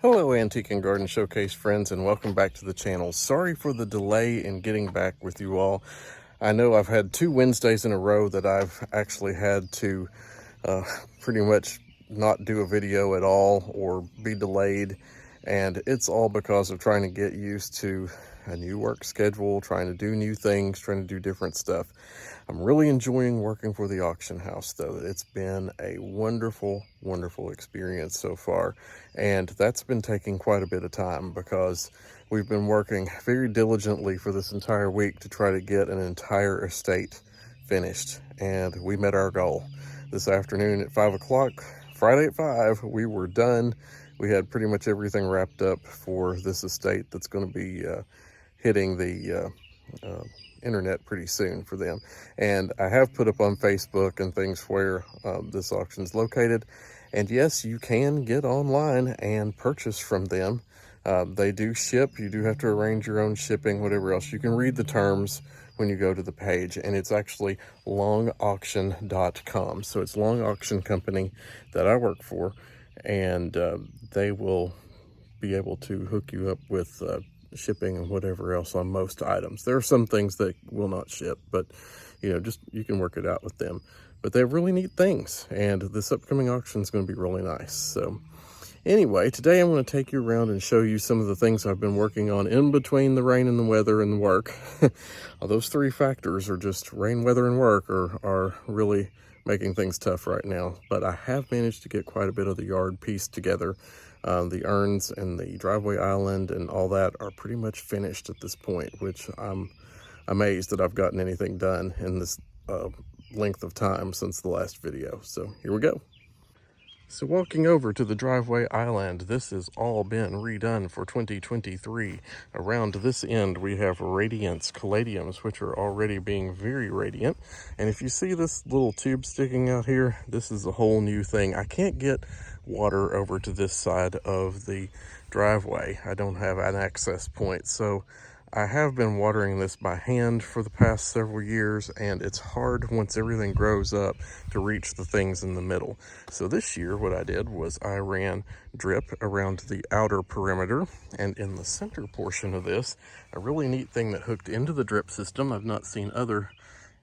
Hello, Antique and Garden Showcase friends, and welcome back to the channel. Sorry for the delay in getting back with you all. I know I've had 2 Wednesdays in a row that I've actually had to pretty much not do a video at all or be delayed, and it's all because of trying to get used to a new work schedule, trying to do new things, trying to do different stuff. I'm really enjoying working for the auction house, though. It's been a wonderful, wonderful experience so far, and that's been taking quite a bit of time because we've been working very diligently for this entire week to try to get an entire estate finished, and we met our goal. This afternoon at 5 o'clock, Friday at 5, we were done. We had pretty much everything wrapped up for this estate that's going to be hitting the internet pretty soon for them. And I have put up on Facebook and things where this auction is located. And yes, you can get online and purchase from them. They do ship. You do have to arrange your own shipping, whatever else. You can read the terms when you go to the page, and it's actually longauction.com. So it's Long Auction Company that I work for, and they will be able to hook you up with shipping and whatever else on most items. There are some things that will not ship, but just you can work it out with them. But they have really neat things, and this upcoming auction is going to be really nice. So anyway, today I'm going to take you around and show you some of the things I've been working on in between the rain and the weather and the work. Those 3 factors are just rain, weather, and work are really making things tough right now. But I have managed to get quite a bit of the yard pieced together. The urns and the driveway island and all that are pretty much finished at this point, which I'm amazed that I've gotten anything done in this length of time since the last video. So here we go. So walking over to the driveway island, this has all been redone for 2023. Around this end, we have radiance caladiums, which are already being very radiant. And if you see this little tube sticking out here, this is a whole new thing. I can't get water over to this side of the driveway. I don't have an access point. So I have been watering this by hand for the past several years, and it's hard once everything grows up to reach the things in the middle. So this year what I did was I ran drip around the outer perimeter, and in the center portion of this, a really neat thing that hooked into the drip system. I've not seen other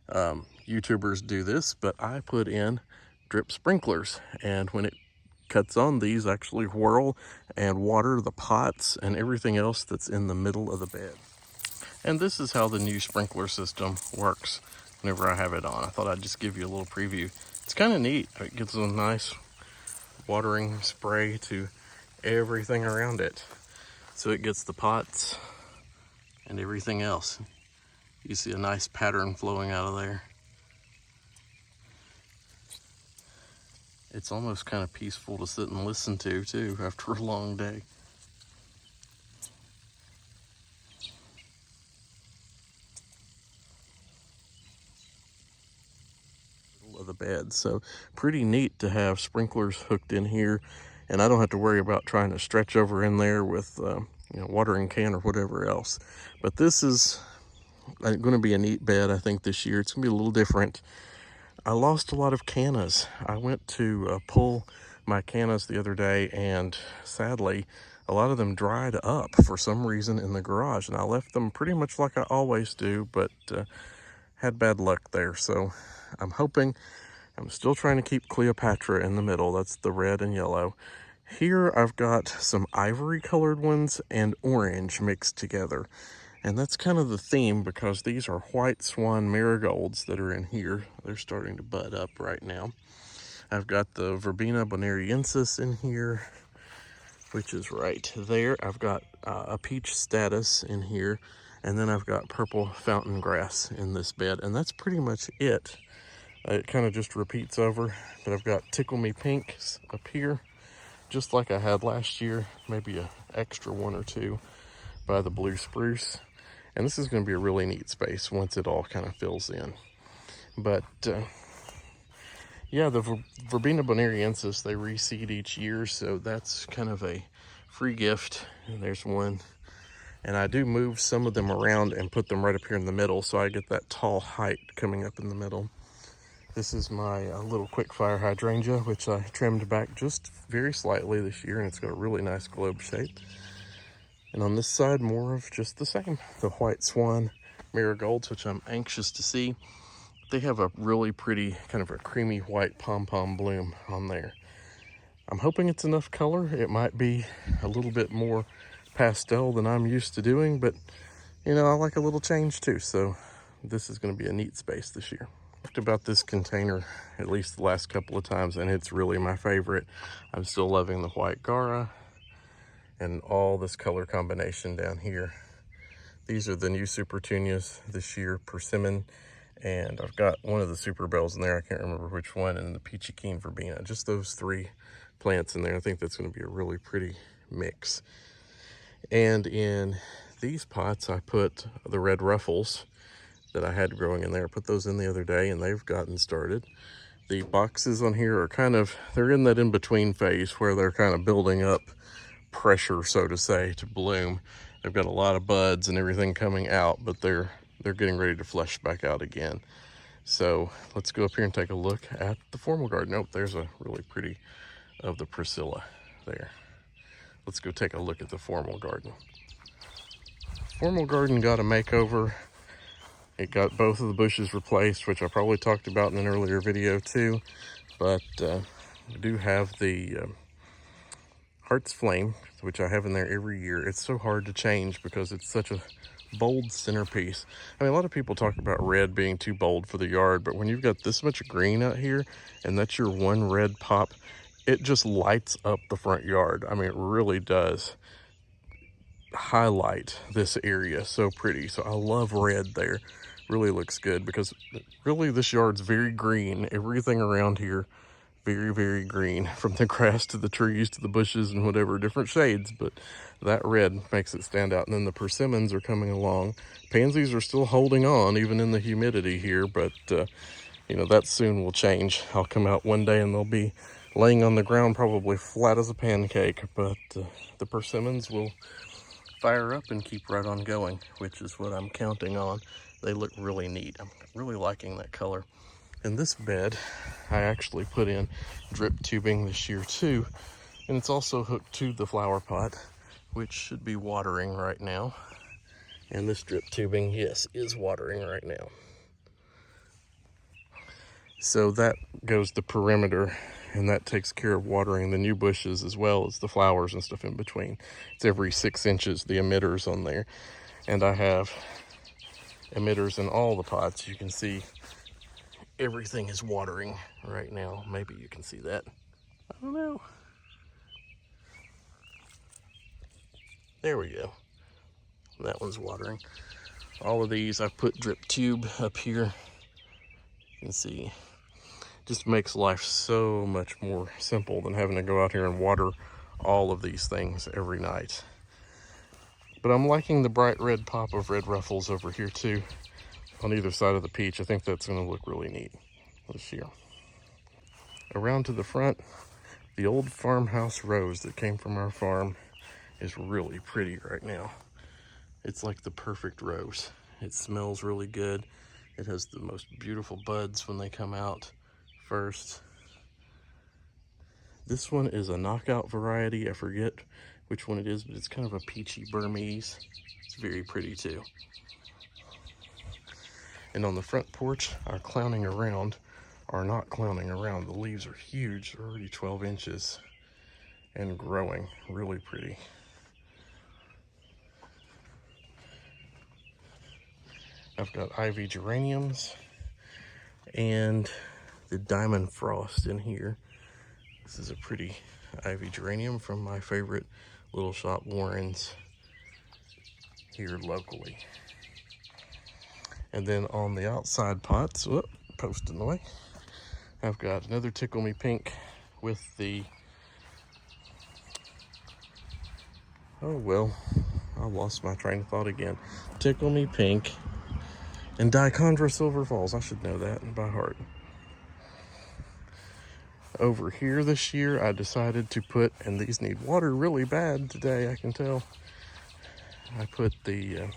YouTubers do this, but I put in drip sprinklers, and when it cuts on, these actually whirl and water the pots and everything else that's in the middle of the bed. And this is how the new sprinkler system works whenever I have it on. I thought I'd just give you a little preview. It's kind of neat. It gives a nice watering spray to everything around it. So it gets the pots and everything else. You see a nice pattern flowing out of there. It's almost kind of peaceful to sit and listen to too after a long day. Of the bed, so pretty neat to have sprinklers hooked in here, and I don't have to worry about trying to stretch over in there with watering can or whatever else. But this is going to be a neat bed. I think this year it's going to be a little different. I lost a lot of cannas. I went to pull my cannas the other day, and sadly a lot of them dried up for some reason in the garage, and I left them pretty much like I always do, but had bad luck there. So I'm still trying to keep Cleopatra in the middle. That's the red and yellow. Here I've got some ivory colored ones and orange mixed together. And that's kind of the theme because these are white swan marigolds that are in here. They're starting to bud up right now. I've got the Verbena bonariensis in here, which is right there. I've got a peach status in here. And then I've got purple fountain grass in this bed. And that's pretty much it. It kind of just repeats over, but I've got Tickle Me Pinks up here, just like I had last year, maybe an extra 1 or 2 by the blue spruce. And this is going to be a really neat space once it all kind of fills in. But yeah, the Verbena bonariensis, they reseed each year, so that's kind of a free gift. And there's one. And I do move some of them around and put them right up here in the middle, so I get that tall height coming up in the middle. This is my little quick fire hydrangea, which I trimmed back just very slightly this year, and it's got a really nice globe shape. And on this side, more of just the same. The white swan marigolds, which I'm anxious to see. They have a really pretty kind of a creamy white pom-pom bloom on there. I'm hoping it's enough color. It might be a little bit more pastel than I'm used to doing, but you know, I like a little change too. So this is going to be a neat space this year. I've talked about this container at least the last couple of times, and it's really my favorite. I'm still loving the white Gaura and all this color combination down here. These are the new Supertunias this year, Persimmon, and I've got one of the Super Bells in there. I can't remember which one, and the Peachy Keen Verbena. Just those three plants in there. I think that's going to be a really pretty mix. And in these pots, I put the red ruffles that I had growing in there. I put those in the other day, and they've gotten started. The boxes on here are kind of, they're in that in-between phase where they're kind of building up pressure, so to say, to bloom. They've got a lot of buds and everything coming out, but they're getting ready to flush back out again. So let's go up here and take a look at the formal garden. Oh, there's a really pretty of the Priscilla there. Let's go take a look at the formal garden. Formal garden got a makeover. It got both of the bushes replaced, which I probably talked about in an earlier video too. But we do have the Heart's Flame, which I have in there every year. It's so hard to change because it's such a bold centerpiece. I mean, a lot of people talk about red being too bold for the yard, but when you've got this much green out here and that's your one red pop, it just lights up the front yard. I mean, it really does highlight this area so pretty. So I love red there. Really looks good because really this yard's very green. Everything around here very, very green, from the grass to the trees to the bushes and whatever, different shades, but that red makes it stand out. And then the persimmons are coming along. Pansies are still holding on even in the humidity here, but you know, that soon will change. I'll come out one day and they'll be laying on the ground probably flat as a pancake, but the persimmons will fire up and keep right on going, which is what I'm counting on. They look really neat. I'm really liking that color. In this bed, I actually put in drip tubing this year too, and it's also hooked to the flower pot, which should be watering right now. And this drip tubing, yes, is watering right now. So that goes the perimeter, and that takes care of watering the new bushes as well as the flowers and stuff in between. It's every 6 inches, the emitters on there. And I have emitters in all the pots. You can see everything is watering right now. Maybe you can see that. I don't know. There we go. That one's watering. All of these, I've put drip tube up here. You can see. Just makes life so much more simple than having to go out here and water all of these things every night. But I'm liking the bright red pop of red ruffles over here too, on either side of the peach. I think that's going to look really neat this year. Around to the front, the old farmhouse rose that came from our farm is really pretty right now. It's like the perfect rose. It smells really good. It has the most beautiful buds when they come out first. This one is a knockout variety. I forget which one it is, but it's kind of a peachy Burmese. It's very pretty too. And on the front porch, our clowning around are not clowning around. The leaves are huge. They're already 12 inches and growing. Really pretty. I've got ivy geraniums and the diamond frost in here. This is a pretty ivy geranium from my favorite little shop, Warren's, here locally. And then on the outside pots, post in the way, I've got another Tickle Me Pink with the, oh well, I lost my train of thought again. Tickle Me Pink and Dichondra Silver Falls. I should know that by heart. Over here this year, I decided to put, and these need water really bad today, I can tell. I put the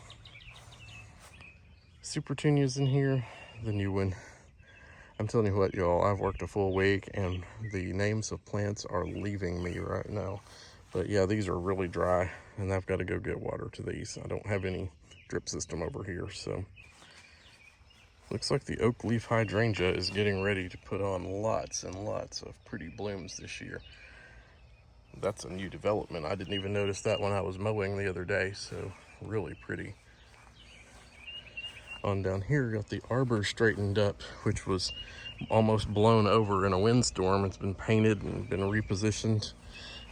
Supertunias in here, the new one. I'm telling you what, y'all, I've worked a full week and the names of plants are leaving me right now. But yeah, these are really dry and I've got to go get water to these. I don't have any drip system over here, so. Looks like the oak leaf hydrangea is getting ready to put on lots and lots of pretty blooms this year. That's a new development. I didn't even notice that when I was mowing the other day, so really pretty. On down here, got the arbor straightened up, which was almost blown over in a windstorm. It's been painted and been repositioned.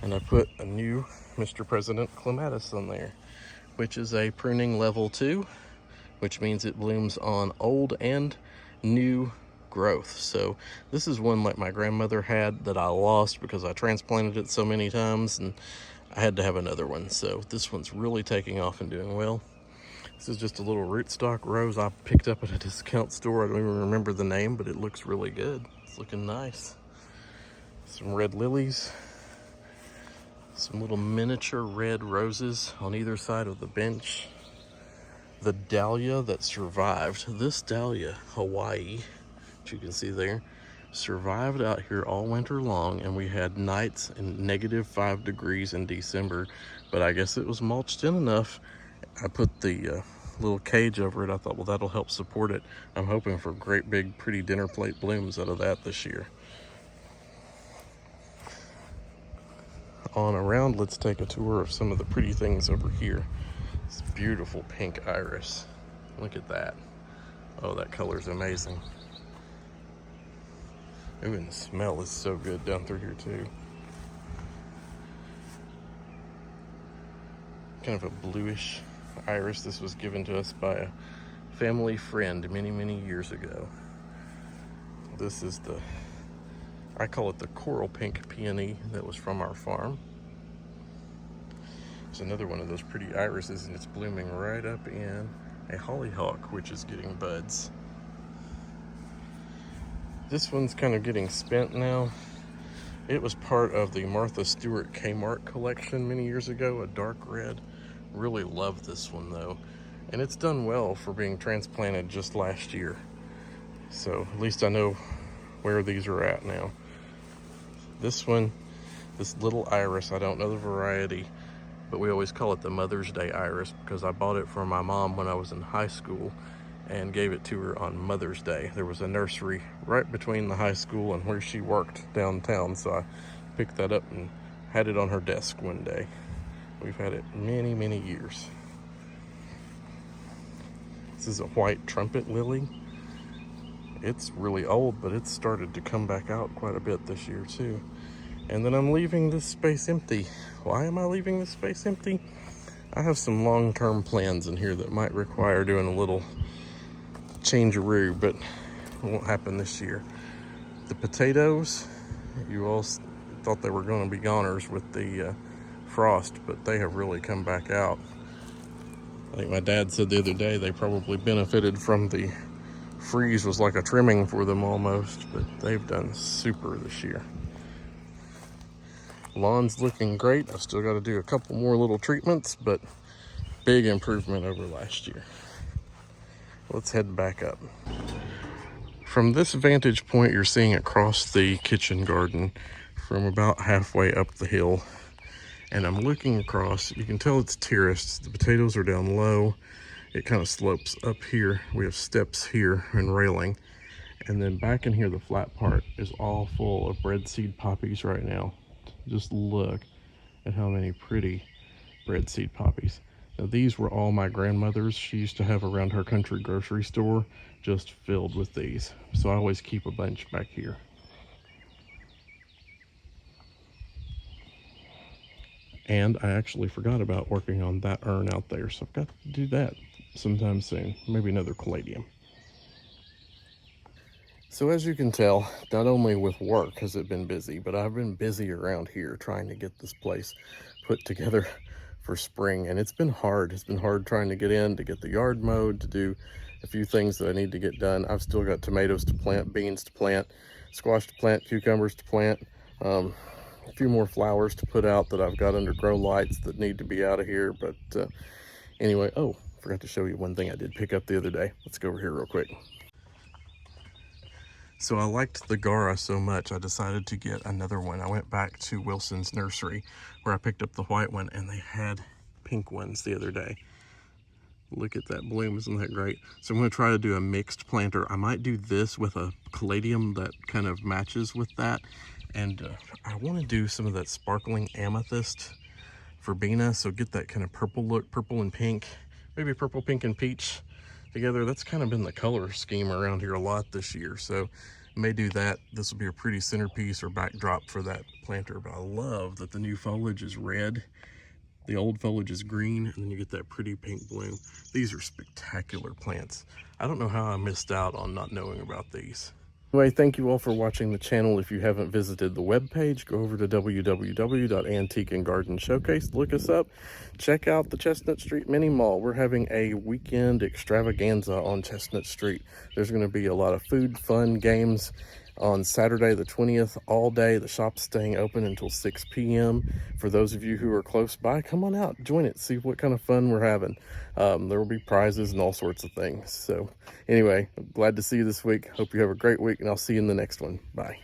And I put a new Mr. President Clematis on there, which is a pruning level 2, which means it blooms on old and new growth. So this is one like my grandmother had that I lost because I transplanted it so many times and I had to have another one. So this one's really taking off and doing well. This is just a little rootstock rose I picked up at a discount store. I don't even remember the name, but it looks really good. It's looking nice. Some red lilies. Some little miniature red roses on either side of the bench. The dahlia that survived, this dahlia, Hawaii, which you can see there, survived out here all winter long, and we had nights in -5 degrees in December, but I guess it was mulched in enough. I put the little cage over it. I thought, well, that'll help support it. I'm hoping for great big pretty dinner plate blooms out of that this year. On around, let's take a tour of some of the pretty things over here. This beautiful pink iris. Look at that. Oh, that color's amazing. Ooh, and the smell is so good down through here too. Kind of a bluish iris. This was given to us by a family friend many, many years ago. This is the, I call it the coral pink peony that was from our farm. There's another one of those pretty irises, and it's blooming right up in a hollyhock, which is getting buds. This one's kind of getting spent now. It was part of the Martha Stewart Kmart collection many years ago, a dark red. Really love this one though. And it's done well for being transplanted just last year. So at least I know where these are at now. This one, this little iris, I don't know the variety, but we always call it the Mother's Day iris because I bought it for my mom when I was in high school and gave it to her on Mother's Day. There was a nursery right between the high school and where she worked downtown, so I picked that up and had it on her desk one day. We've had it many, many years. This is a white trumpet lily. It's really old, but it's started to come back out quite a bit this year too. And then I'm leaving this space empty. Why am I leaving this space empty? I have some long-term plans in here that might require doing a little change-a-roo, but it won't happen this year. The potatoes, you all thought they were going to be goners with the frost, but they have really come back out. I think my dad said the other day they probably benefited from the freeze, was like a trimming for them almost, but they've done super this year. Lawn's looking great. I've still got to do a couple more little treatments, but big improvement over last year. Let's head back up. From this vantage point, you're seeing across the kitchen garden from about halfway up the hill. And I'm looking across, you can tell it's terraced. The potatoes are down low. It kind of slopes up here. We have steps here and railing. And then back in here, the flat part is all full of breadseed poppies right now. Just look at how many pretty breadseed poppies. Now these were all my grandmother's. She used to have around her country grocery store just filled with these. So I always keep a bunch back here. And I actually forgot about working on that urn out there. So I've got to do that sometime soon. Maybe another caladium. So as you can tell, not only with work has it been busy, but I've been busy around here trying to get this place put together for spring. And it's been hard. It's been hard trying to get in, to get the yard mowed, to do a few things that I need to get done. I've still got tomatoes to plant, beans to plant, squash to plant, cucumbers to plant, a few more flowers to put out that I've got under grow lights that need to be out of here. But anyway, oh, forgot to show you one thing I did pick up the other day. Let's go over here real quick. So I liked the Gara so much, I decided to get another one. I went back to Wilson's nursery where I picked up the white one, and they had pink ones the other day. Look at that bloom, isn't that great? So I'm gonna try to do a mixed planter. I might do this with a caladium that kind of matches with that. And I wanna do some of that sparkling amethyst verbena, so get that kind of purple look, purple and pink, maybe purple, pink, and peach together. That's kind of been the color scheme around here a lot this year, so may do that. This will be a pretty centerpiece or backdrop for that planter, but I love that the new foliage is red. The old foliage is green, and then you get that pretty pink bloom. These are spectacular plants. I don't know how I missed out on not knowing about these. Anyway, thank you all for watching the channel. If you haven't visited the webpage, go over to www.Antique and Garden Showcase. Look us up. Check out the Chestnut Street Mini Mall. We're having a weekend extravaganza on Chestnut Street. There's going to be a lot of food, fun, games on Saturday the 20th all day. The shop's staying open until 6 p.m. For those of you who are close by, come on out, join it, see what kind of fun we're having. There will be prizes and all sorts of things. So anyway, I'm glad to see you this week. Hope you have a great week, and I'll see you in the next one. Bye.